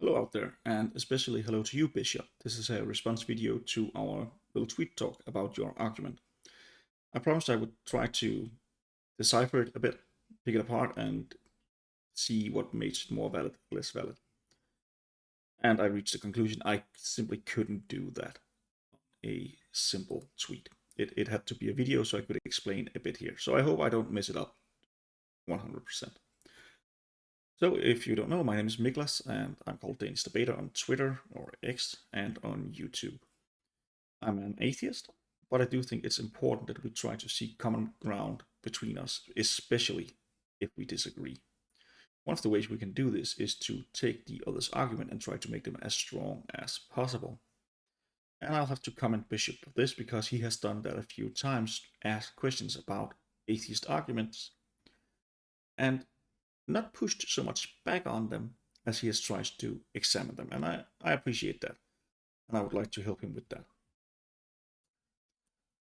Hello out there, and especially hello to you, Bishop. This is a response video to our little tweet talk about your argument. I promised I would try to decipher it a bit, pick it apart, and see what makes it more valid, less valid. And I reached the conclusion I simply couldn't do that on a simple tweet. It had to be a video so I could explain a bit here. So I hope I don't mess it up 100%. So if you don't know, my name is Miklas, and I'm called Danish Debater on Twitter or X and on YouTube. I'm an atheist, but I do think it's important that we try to seek common ground between us, especially if we disagree. One of the ways we can do this is to take the other's argument and try to make them as strong as possible. And I'll have to comment Bishop for this because he has done that a few times, asked questions about atheist arguments, and not pushed so much back on them as he has tried to examine them. And I appreciate that, and I would like to help him with that.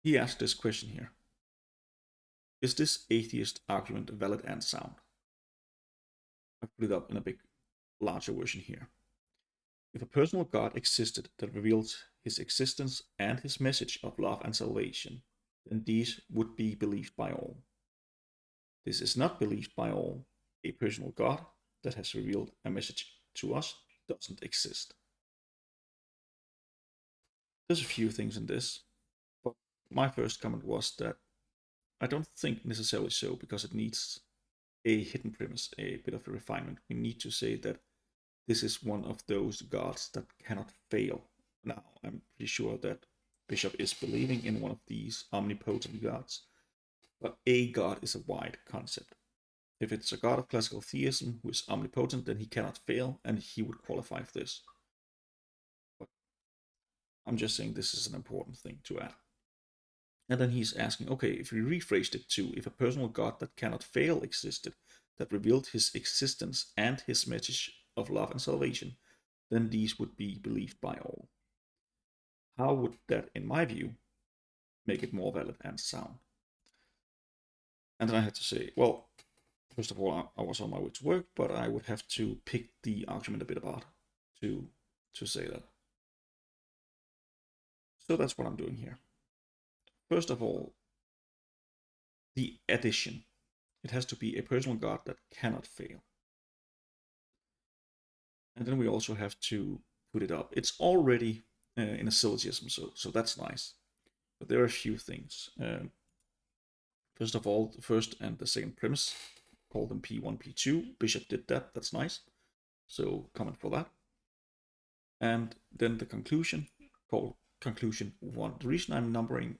He asked this question here: is this atheist argument valid and sound? I've put it up in a big, larger version here. If a personal God existed that revealed his existence and his message of love and salvation, then these would be believed by all. This is not believed by all. A personal God that has revealed a message to us doesn't exist. There's a few things in this, but my first comment was that I don't think necessarily so, because it needs a hidden premise, a bit of a refinement. We need to say that this is one of those gods that cannot fail. Now, I'm pretty sure that Bishop is believing in one of these omnipotent gods, but a god is a wide concept. If it's a god of classical theism who is omnipotent, then he cannot fail, and he would qualify for this. But I'm just saying this is an important thing to add. And then he's asking, okay, if we rephrased it to, if a personal God that cannot fail existed, that revealed his existence and his message of love and salvation, then these would be believed by all. How would that, in my view, make it more valid and sound? And then I had to say, well, first of all, I was on my way to work, but I would have to pick the argument a bit apart to say that. So that's what I'm doing here. First of all, the addition. It has to be a personal God that cannot fail. And then we also have to put it up. It's already in a syllogism, so that's nice. But there are a few things. First of all, the first and the second premise, call them P1, P2. Bishop did that, that's nice. So comment for that. And then the conclusion, called conclusion 1. The reason I'm numbering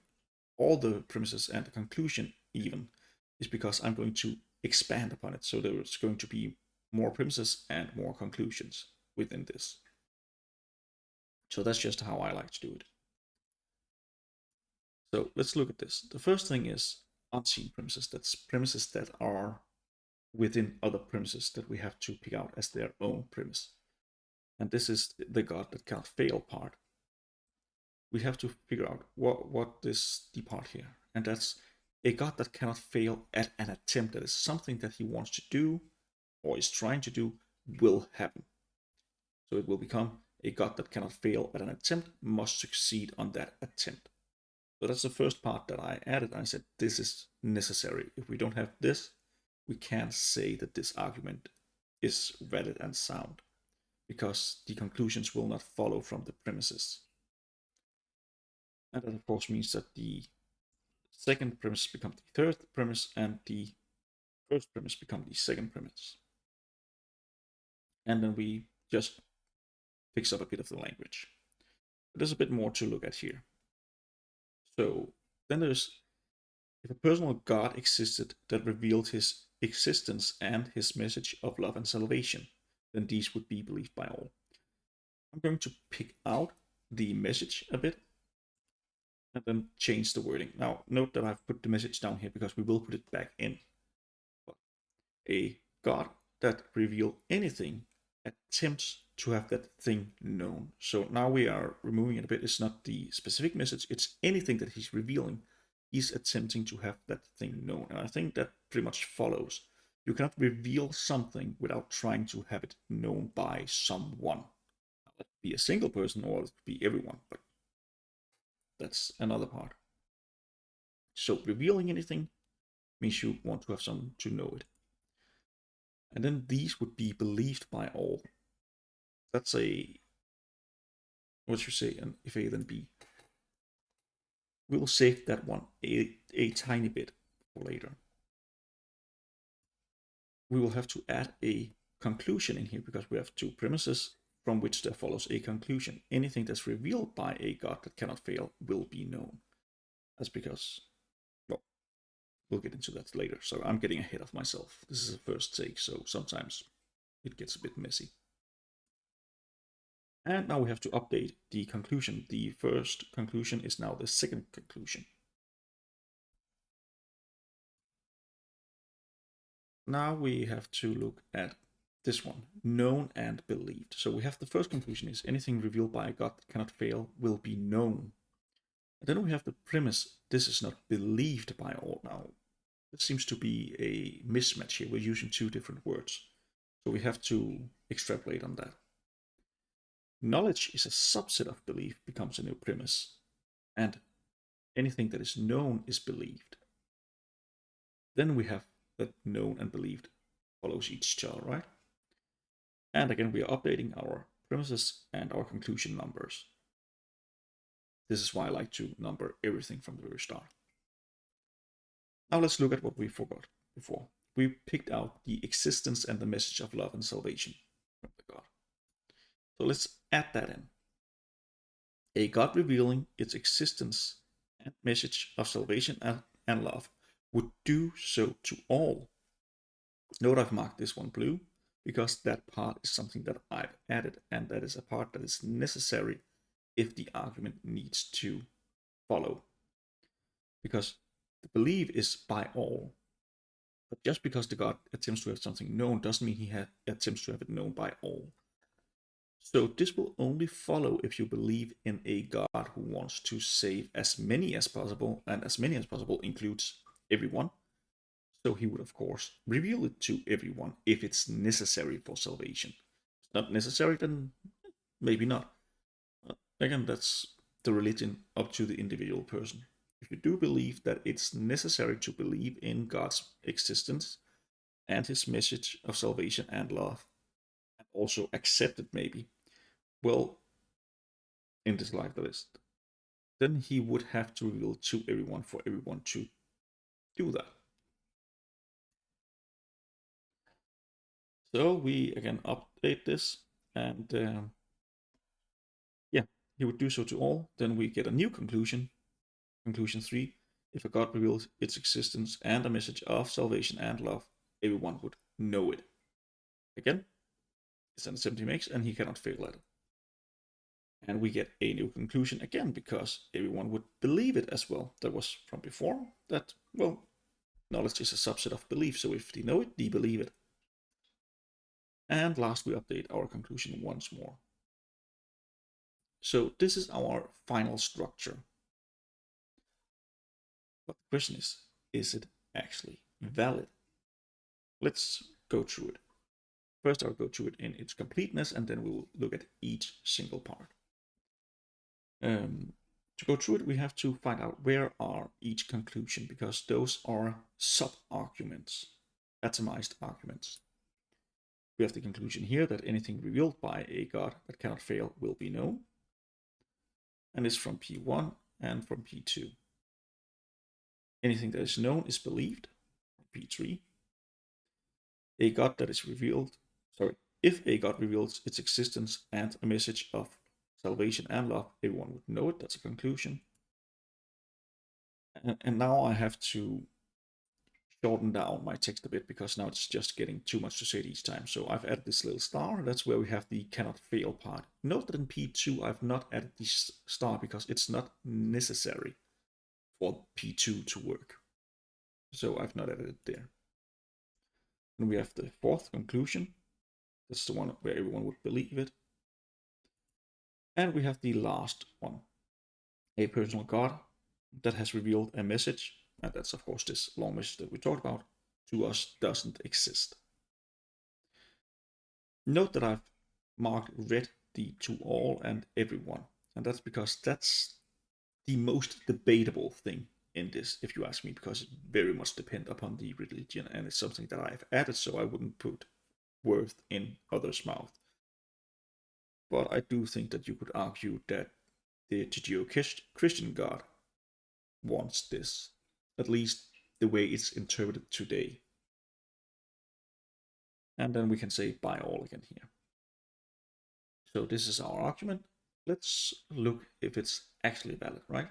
all the premises and the conclusion even is because I'm going to expand upon it. So there's going to be more premises and more conclusions within this. So that's just how I like to do it. So let's look at this. The first thing is unseen premises. That's premises that are within other premises that we have to pick out as their own premise. And this is the God that cannot fail part. We have to figure out what is the part here. And that's a God that cannot fail at an attempt. That is something that he wants to do or is trying to do will happen. So it will become a God that cannot fail at an attempt, must succeed on that attempt. So that's the first part that I added. I said this is necessary. If we don't have this, we can't say that this argument is valid and sound, because the conclusions will not follow from the premises. And that of course means that the second premise becomes the third premise and the first premise becomes the second premise. And then we just fix up a bit of the language. But there's a bit more to look at here. So then there's, if a personal God existed that revealed his existence and his message of love and salvation, then these would be believed by all. I'm going to pick out the message a bit and then change the wording. Now, note that I've put the message down here because we will put it back in. But a God that reveal anything attempts to have that thing known. So now we are removing it a bit. It's not the specific message, it's anything that he's revealing. He's attempting to have that thing known. And I think that pretty much follows. You cannot reveal something without trying to have it known by someone. It could be a single person or it could be everyone, but that's another part. So revealing anything means you want to have someone to know it. And then these would be believed by all. That's what you say, an if A then B. We'll save that one a tiny bit for later. We will have to add a conclusion in here because we have two premises from which there follows a conclusion. Anything that's revealed by a God that cannot fail will be known. That's because, well, we'll get into that later. So I'm getting ahead of myself. This is a first take, so sometimes it gets a bit messy. And now we have to update the conclusion. The first conclusion is now the second conclusion. Now we have to look at this one, known and believed. So we have the first conclusion is anything revealed by a God that cannot fail will be known. And then we have the premise, this is not believed by all. Now, this seems to be a mismatch here. We're using two different words. So we have to extrapolate on that. Knowledge is a subset of belief becomes a new premise. And anything that is known is believed. Then we have that known and believed follows each other, right? And again, we are updating our premises and our conclusion numbers. This is why I like to number everything from the very start. Now let's look at what we forgot before. We picked out the existence and the message of love and salvation from the God. So let's add that in. A God revealing its existence and message of salvation and love would do so to all. Note I've marked this one blue because that part is something that I've added, and that is a part that is necessary if the argument needs to follow. Because the belief is by all, but just because the God attempts to have something known doesn't mean he attempts to have it known by all. So this will only follow if you believe in a God who wants to save as many as possible, and as many as possible includes everyone. So he would, of course, reveal it to everyone if it's necessary for salvation. If it's not necessary, then maybe not. Again, that's the religion up to the individual person. If you do believe that it's necessary to believe in God's existence and his message of salvation and love, and also accept it maybe, well, in this life that is, then he would have to reveal to everyone for everyone to do that. So we again update this, and yeah, he would do so to all. Then we get a new conclusion, conclusion 3. If a God reveals its existence and a message of salvation and love, everyone would know it. Again, it's an attempt he makes, and he cannot fail at it. And we get a new conclusion again, because everyone would believe it as well. That was from before, that, well, knowledge is a subset of belief, so if they know it, they believe it. And last, we update our conclusion once more. So this is our final structure. But the question is it actually valid? Let's go through it. First, I'll go through it in its completeness, and then we'll look at each single part. To go through it, we have to find out where are each conclusion, because those are sub-arguments, atomized arguments. We have the conclusion here that anything revealed by a God that cannot fail will be known, and is from P1 and from P2. Anything that is known is believed, P3. A God that is revealed, if a God reveals its existence and a message of salvation and love, everyone would know it. That's a conclusion. And now I have to shorten down my text a bit, because now it's just getting too much to say each time. So I've added this little star. That's where we have the cannot fail part. Note that in P2 I've not added this star because it's not necessary for P2 to work. So I've not added it there. And we have the fourth conclusion. That's the one where everyone would believe it. And we have the last one, a personal God that has revealed a message, and that's of course this long message that we talked about, to us doesn't exist. Note that I've marked red the to all and everyone, and that's because that's the most debatable thing in this, if you ask me, because it very much depends upon the religion, and it's something that I've added so I wouldn't put words in others' mouth. But I do think that you could argue that the Judeo-Christian God wants this, at least the way it's interpreted today. And then we can say by all again here. So this is our argument. Let's look if it's actually valid, right?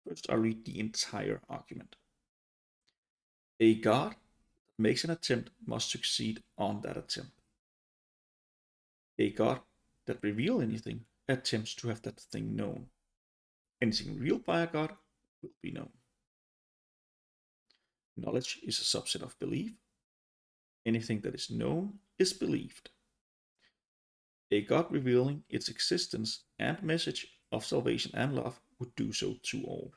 First, I'll read the entire argument. A God that makes an attempt must succeed on that attempt. A God that reveals anything attempts to have that thing known. Anything revealed by a God will be known. Knowledge is a subset of belief. Anything that is known is believed. A God revealing its existence and message of salvation and love would do so to all.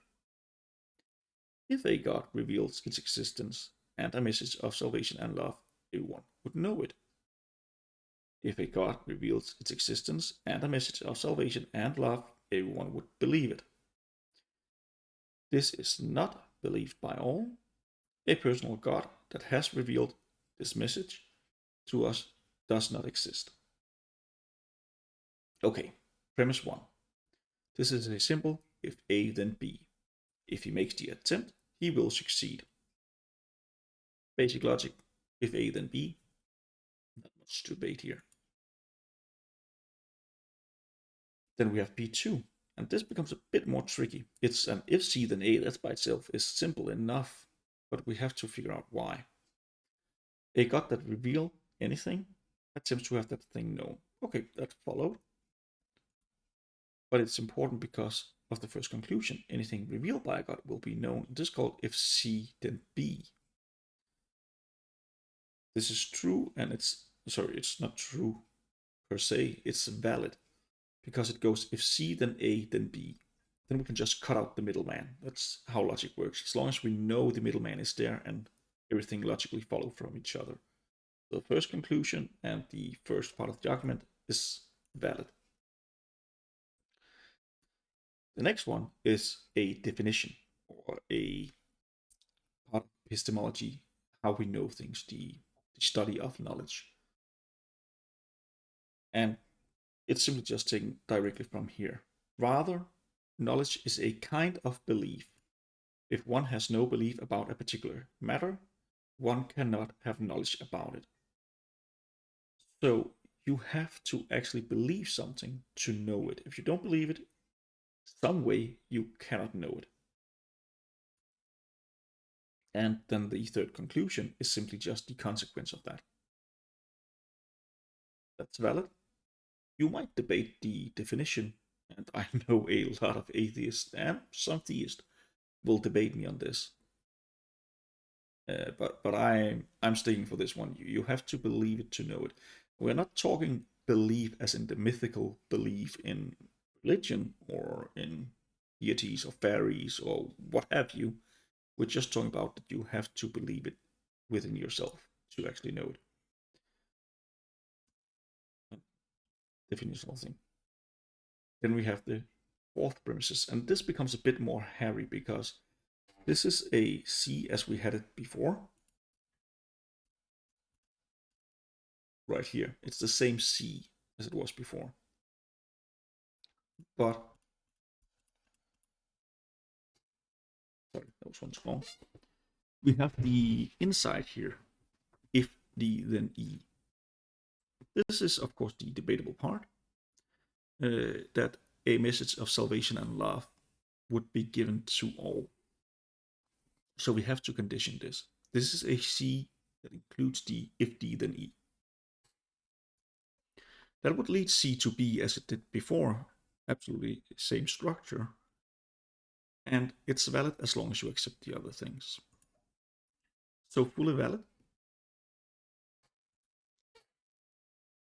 If a God reveals its existence and a message of salvation and love, everyone would know it. If a God reveals its existence and a message of salvation and love, everyone would believe it. This is not believed by all. A personal God that has revealed this message to us does not exist. Okay, premise 1. This is a simple if A then B. If he makes the attempt, he will succeed. Basic logic, if A then B, not much to debate here. Then we have B2, and this becomes a bit more tricky. It's an if C then A, that by itself is simple enough, but we have to figure out why. A God that reveal anything attempts to have that thing known. Okay, that followed. But it's important because of the first conclusion. Anything revealed by a God will be known. This is called if C then B. This is true, and it's not true per se, it's valid because it goes if C then A then B. Then we can just cut out the middleman. That's how logic works. As long as we know the middleman is there and everything logically follows from each other. The first conclusion and the first part of the argument is valid. The next one is a definition or a part of epistemology, how we know things, the study of knowledge. And it's simply just taken directly from here. Rather, knowledge is a kind of belief. If one has no belief about a particular matter, one cannot have knowledge about it. So you have to actually believe something to know it. If you don't believe it, some way you cannot know it. And then the third conclusion is simply just the consequence of that. That's valid. You might debate the definition, and I know a lot of atheists and some theists will debate me on this. But I'm sticking for this one. You have to believe it to know it. We're not talking belief as in the mythical belief in religion or in deities or fairies or what have you. We're just talking about that you have to believe it within yourself to actually know it. Definitional thing. Then we have the fourth premises, and this becomes a bit more hairy because this is a C as we had it before. Right here, it's the same C as it was before. But, sorry, that was one small. We have the inside here, if D then E. This is, of course, the debatable part, that a message of salvation and love would be given to all. So we have to condition this. This is a C that includes the if D then E. That would lead C to B as it did before, absolutely same structure. And it's valid as long as you accept the other things. So fully valid.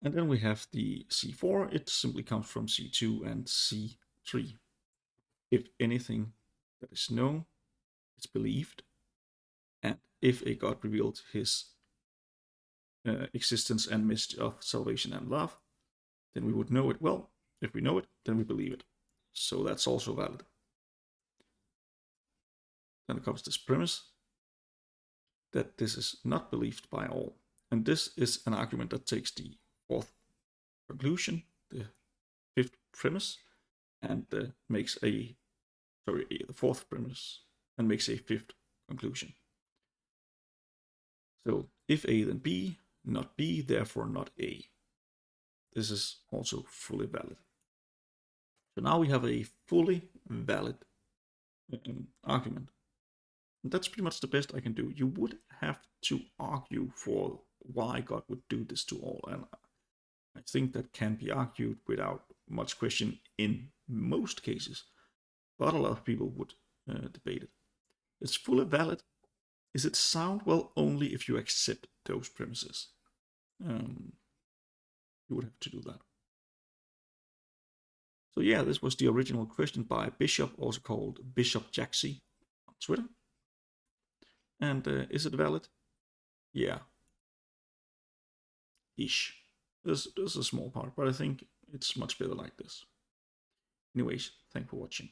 And then we have the C4, it simply comes from C2 and C3. If anything that is known is believed, and if a God revealed his existence and message of salvation and love, then we would know it. Well, if we know it, then we believe it. So that's also valid. Then comes this premise that this is not believed by all. And this is an argument that takes the fourth conclusion, the fifth premise, and makes the fourth premise, and makes a fifth conclusion. So if A, then B, not B, therefore not A. This is also fully valid. So now we have a fully valid argument. And that's pretty much the best I can do. You would have to argue for why God would do this to all, and I think that can be argued without much question in most cases, but a lot of people would debate it. It's fully valid. Is it sound? Well, only if you accept those premises. You would have to do that. So yeah, this was the original question by Bishop, also called BishopJaxi on Twitter. And is it valid? Yeah. Ish. There's a small part, but I think it's much better like this. Anyways, thanks for watching.